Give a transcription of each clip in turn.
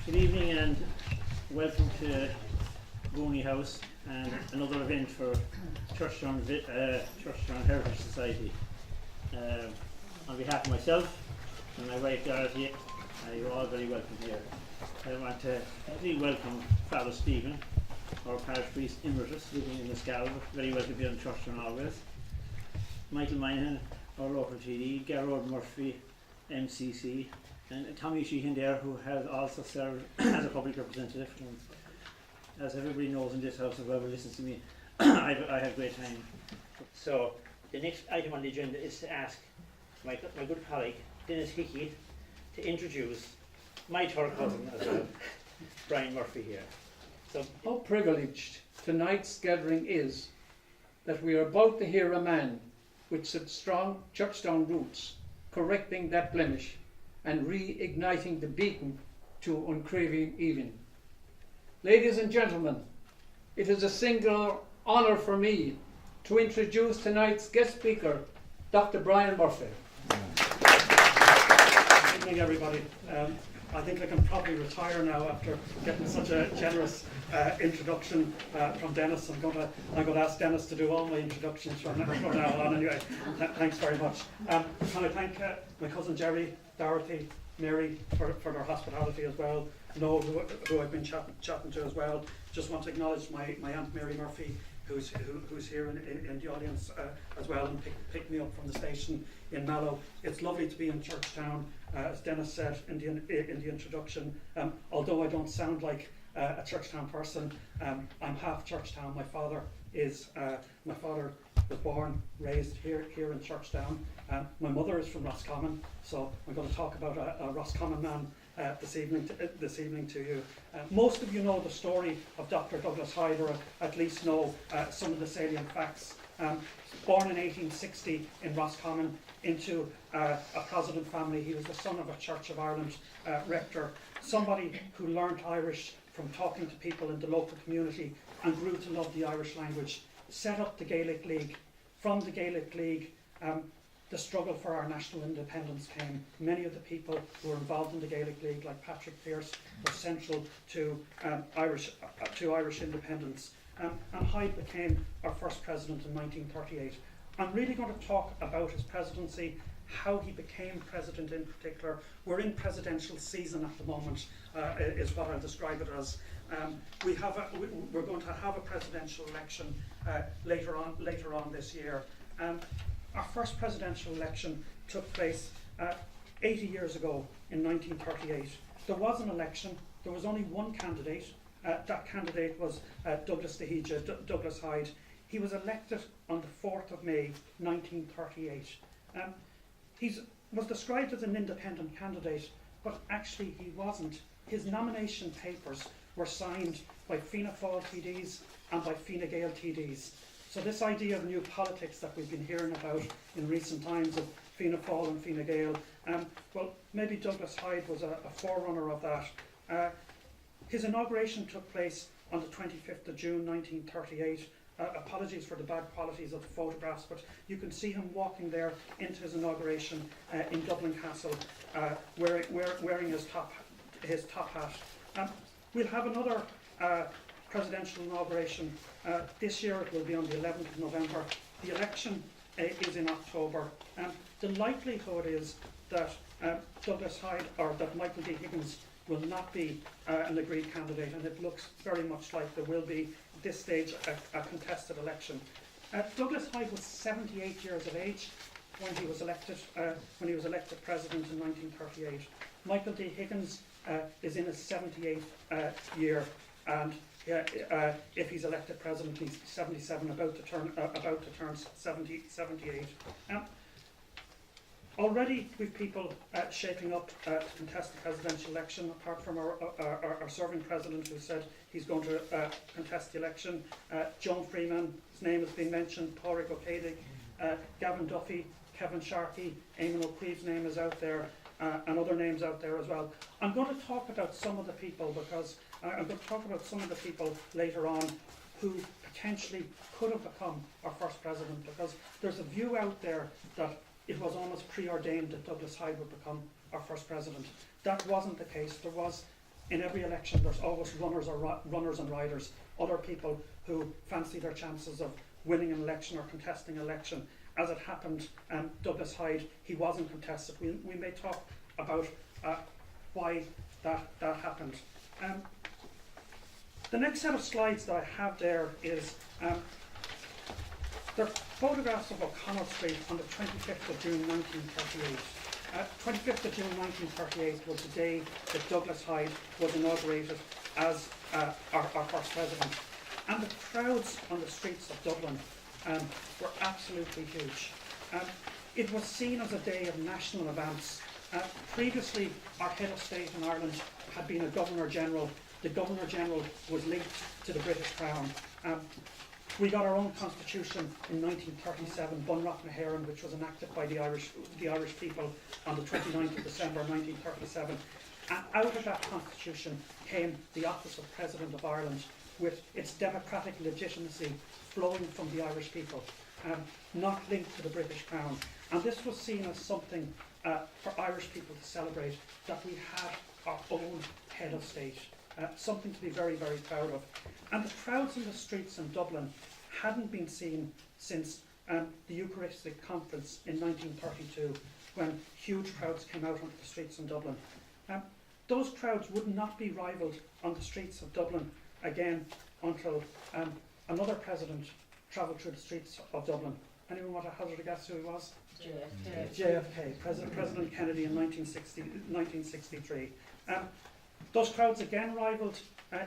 Good evening and welcome to Booney House and another event for Churchtown Heritage Society. On behalf of myself and my wife Dorothy, you're all very welcome here. I want to really welcome Father Stephen, our parish priest emeritus living in the Scalva, very welcome here in Churchtown always. Michael Minahan, our local TD, Gerard Murphy, MCC, and Tommy Sheehan there, who has also served as a public representative. And as everybody knows in this house, whoever listens to me, I have great time. So the next item on the agenda is to ask my good colleague Dennis Hickey to introduce my third cousin as well, Brian Murphy here. So, how privileged tonight's gathering is that we are about to hear a man with such strong Churchtown roots correcting that blemish and reigniting the beacon to uncraving even. Ladies and gentlemen, it is a singular honour for me to introduce tonight's guest speaker, Dr. Brian Murphy. Good evening, everybody. I think I can probably retire now after getting such a generous introduction from Dennis. I'm going to ask Dennis to do all my introductions from now on. Anyway, thanks very much. Can I thank my cousin Jerry, Dorothy, Mary for their hospitality as well. Noel, who I've been chatting to as well. Just want to acknowledge my Aunt Mary Murphy, who's here in the audience as well, and picked me up from the station in Mallow. It's lovely to be in Churchtown, as Dennis said in the introduction. Although I don't sound like a Churchtown person, I'm half Churchtown. My father was born, raised here in Churchtown. My mother is from Roscommon, so I'm going to talk about a Roscommon man this evening to you. Most of you know the story of Dr. Douglas Hyde, or at least know some of the salient facts. Born in 1860 in Roscommon into a Protestant family, he was the son of a Church of Ireland rector, somebody who learnt Irish from talking to people in the local community and grew to love the Irish language, set up the Gaelic League. From the Gaelic League, the struggle for our national independence came. Many of the people who were involved in the Gaelic League, like Patrick Pearse, were central to Irish independence. And Hyde became our first president in 1938. I'm really going to talk about his presidency, how he became president in particular. We're in presidential season at the moment, is what I'll describe it as. We're going to have a presidential election later on this year. Our first presidential election took place 80 years ago in 1938. There was an election. There was only one candidate. That candidate was Douglas Hyde. He was elected on the 4th of May 1938. He was described as an independent candidate, but actually he wasn't. His nomination papers were signed by Fianna Fáil TDs and by Fine Gael TDs. So this idea of new politics that we've been hearing about in recent times of Fianna Fáil and Fine Gael, well, maybe Douglas Hyde was a forerunner of that. His inauguration took place on the 25th of June 1938. Apologies for the bad qualities of the photographs, but you can see him walking there into his inauguration in Dublin Castle, wearing his top hat. We'll have another presidential inauguration. This year it will be on the 11th of November. The election is in October. The likelihood is that Douglas Hyde, or that Michael D. Higgins, will not be an agreed candidate, and it looks very much like there will be, at this stage, a contested election. Douglas Hyde was 78 years of age when he was elected president in 1938. Michael D. Higgins is in his 78th year, and if he's elected president, he's 77, about to turn 78. Already we've people shaping up to contest the presidential election, apart from our serving president, who said he's going to contest the election. Joan Freeman's name has been mentioned, Pádraig O'Caidig, Gavin Duffy, Kevin Sharkey, Eamon O'Creeve's name is out there, and other names out there as well. I'm going to talk about some of the people, because I'm going to talk about some of the people later on who potentially could have become our first president, because there's a view out there that it was almost preordained that Douglas Hyde would become our first president. That wasn't the case. There was in every election there's always runners and riders, other people who fancy their chances of winning an election or contesting an election. As it happened, Douglas Hyde, he wasn't contested. We may talk about why that happened. The next set of slides that I have there is they're photographs of O'Connell Street on the 25th of June 1938. 25th of June 1938 was the day that Douglas Hyde was inaugurated as our first president. And the crowds on the streets of Dublin were absolutely huge. It was seen as a day of national advance. Previously, our head of state in Ireland had been a Governor-General. The Governor-General was linked to the British Crown. We got our own constitution in 1937, Bunrock na hÉireann, which was enacted by the Irish people on the 29th of December 1937. And out of that constitution came the office of President of Ireland, with its democratic legitimacy flowing from the Irish people, not linked to the British Crown. And this was seen as something for Irish people to celebrate, that we had our own head of state, something to be very, very proud of. And the crowds in the streets in Dublin hadn't been seen since the Eucharistic Conference in 1932, when huge crowds came out onto the streets in Dublin. Those crowds would not be rivalled on the streets of Dublin again until another president travelled through the streets of Dublin. Anyone want to hazard a guess who he was? JFK, President Kennedy in 1963. Those crowds again rivalled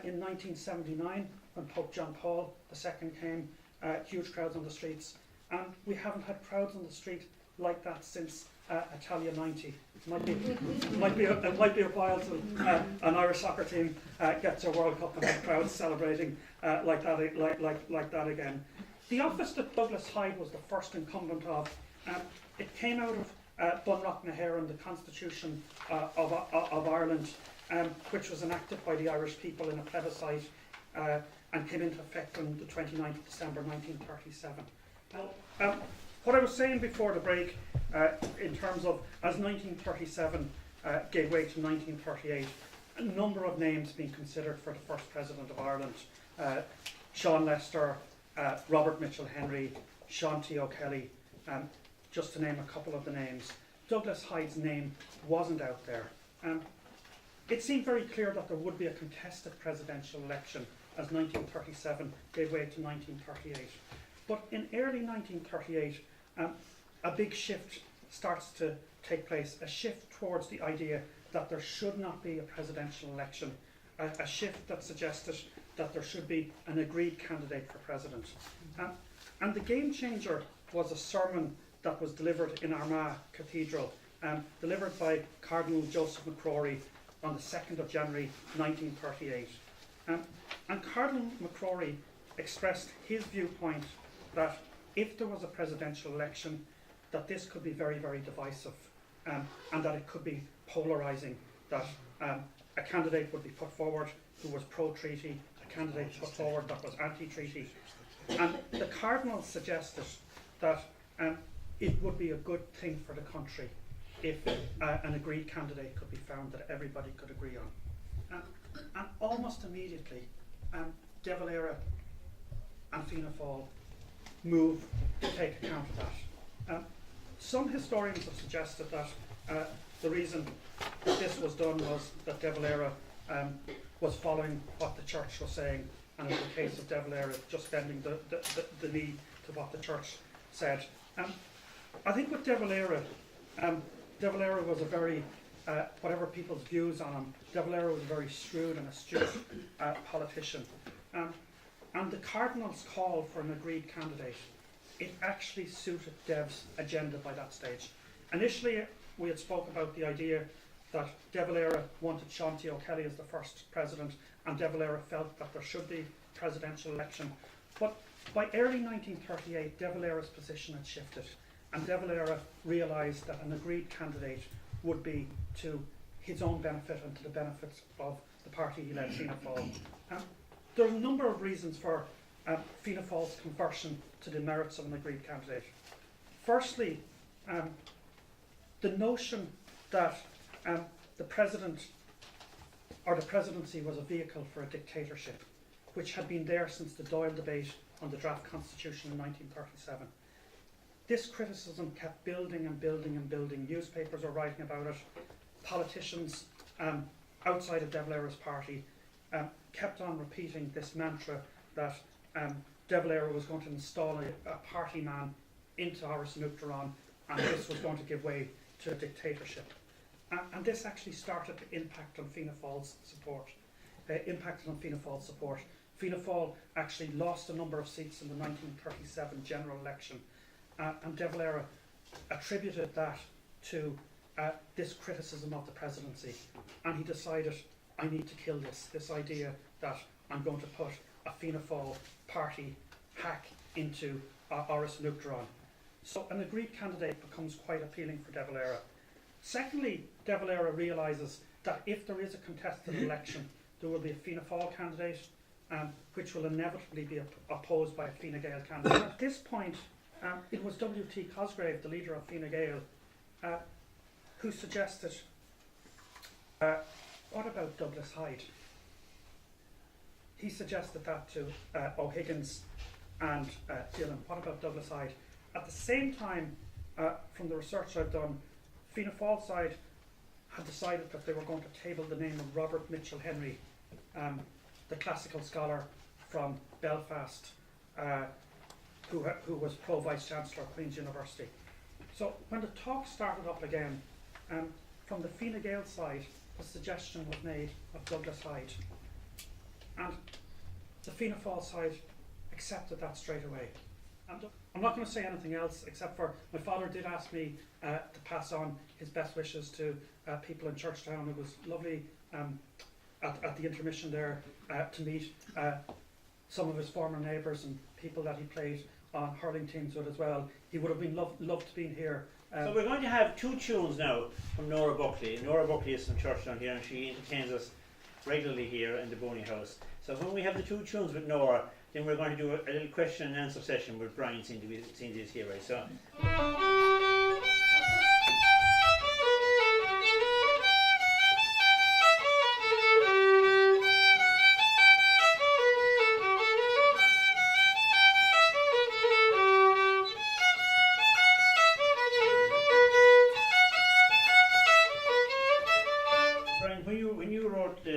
in 1979 when Pope John Paul II came, huge crowds on the streets. And we haven't had crowds on the street like that since Italia '90. It might be a while till an Irish soccer team gets a World Cup and have crowds celebrating like that again. The office that Douglas Hyde was the first incumbent of, it came out of Bunrock na hÉireann, the Constitution of Ireland, which was enacted by the Irish people in a plebiscite and came into effect on the 29th of December 1937. What I was saying before the break, in terms of as 1937 gave way to 1938, a number of names being considered for the first president of Ireland. Sean Lester, Robert Mitchell Henry, Sean T. O'Kelly, just to name a couple of the names. Douglas Hyde's name wasn't out there. It seemed very clear that there would be a contested presidential election as 1937 gave way to 1938. But in early 1938, a big shift starts to take place, a shift towards the idea that there should not be a presidential election, a shift that suggested that there should be an agreed candidate for president. And the game changer was a sermon that was delivered in Armagh Cathedral, delivered by Cardinal Joseph McCrory on the 2nd of January 1938. And Cardinal McCrory expressed his viewpoint that if there was a presidential election, that this could be very, very divisive, and that it could be polarising, that a candidate would be put forward who was pro-treaty, a candidate put forward that was anti-treaty. And the Cardinal suggested that it would be a good thing for the country if an agreed candidate could be found that everybody could agree on. And almost immediately, De Valera and Fianna Fáil moved to take account of that. Some historians have suggested that the reason that this was done was that De Valera was following what the church was saying, and in the case of De Valera, just bending the knee to what the church said. I think with De Valera was a very, whatever people's views on him, De Valera was a very shrewd and astute politician. And the Cardinal's call for an agreed candidate, it actually suited Dev's agenda by that stage. Initially, we had spoke about the idea that De Valera wanted Sean T. O'Kelly as the first president, and De Valera felt that there should be a presidential election. But by early 1938, De Valera's position had shifted, and De Valera realised that an agreed candidate would be to his own benefit and to the benefits of the party he led, Fianna Fáil. There are a number of reasons for Fianna Fáil's conversion to the merits of an agreed candidate. Firstly, the notion that the president or the presidency was a vehicle for a dictatorship, which had been there since the Dáil debate on the draft constitution in 1937. This criticism kept building and building and building. Newspapers were writing about it. Politicians outside of De Valera's party kept on repeating this mantra that De Valera was going to install a party man into Áras an Uachtaráin, and this was going to give way to a dictatorship. And this actually started to impact on Fianna Fáil's support. Fianna Fáil actually lost a number of seats in the 1937 general election, and De Valera attributed that to this criticism of the presidency, and he decided, I need to kill this idea that I'm going to put a Fianna Fáil party hack into Áras an Uachtaráin. So an agreed candidate becomes quite appealing for De Valera. Secondly, De Valera realises that if there is a contested election, there will be a Fianna Fáil candidate, which will inevitably be opposed by a Fine Gael candidate. At this point, it was W.T. Cosgrave, the leader of Fine Gael, who suggested, what about Douglas Hyde? He suggested that to O'Higgins and Dillon. What about Douglas Hyde? At the same time, from the research I've done, Fianna Fáil side had decided that they were going to table the name of Robert Mitchell Henry, the classical scholar from Belfast, who was Pro-Vice Chancellor of Queen's University. So when the talk started up again, from the Fine Gael side, the suggestion was made of Douglas Hyde. And the Fianna Fáil side accepted that straight away. And I'm not going to say anything else except for my father did ask me to pass on his best wishes to people in Churchtown. It was lovely at the intermission there to meet some of his former neighbours and people that he played on hurling teams with as well. He would have been loved being here. So we're going to have two tunes now from Nora Buckley. Nora Buckley is from Churchtown here, and she entertains us regularly here in the Booneys house. So when we have the two tunes with Nora, then we're going to do a little question and answer session with Brian Cindy is here, right? So.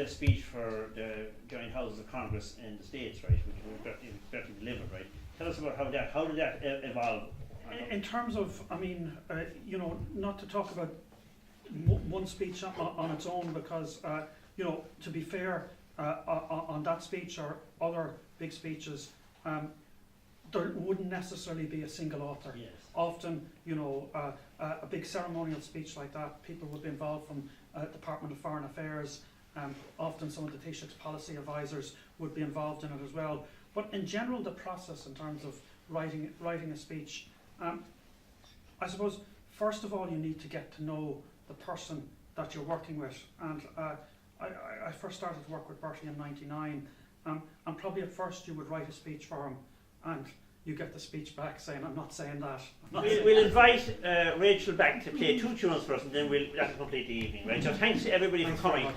Speech for the joint houses of Congress in the States, right, which we've got to deliver, right? Tell us about how did that evolve? In terms of, I mean, you know, not to talk about one speech on its own, because you know, to be fair, on that speech or other big speeches, there wouldn't necessarily be a single author. Yes. Often, you know, a big ceremonial speech like that, people would be involved from Department of Foreign Affairs. Often some of the Taoisigh policy advisors would be involved in it as well. But in general, the process in terms of writing a speech, I suppose, first of all, you need to get to know the person that you're working with. And I first started to work with Bertie in '99, and probably at first you would write a speech for him, and you get the speech back saying, I'm not saying that. We'll invite Rachel back to play two tunes for us, and then that'll complete the evening, right? So thanks to everybody for coming.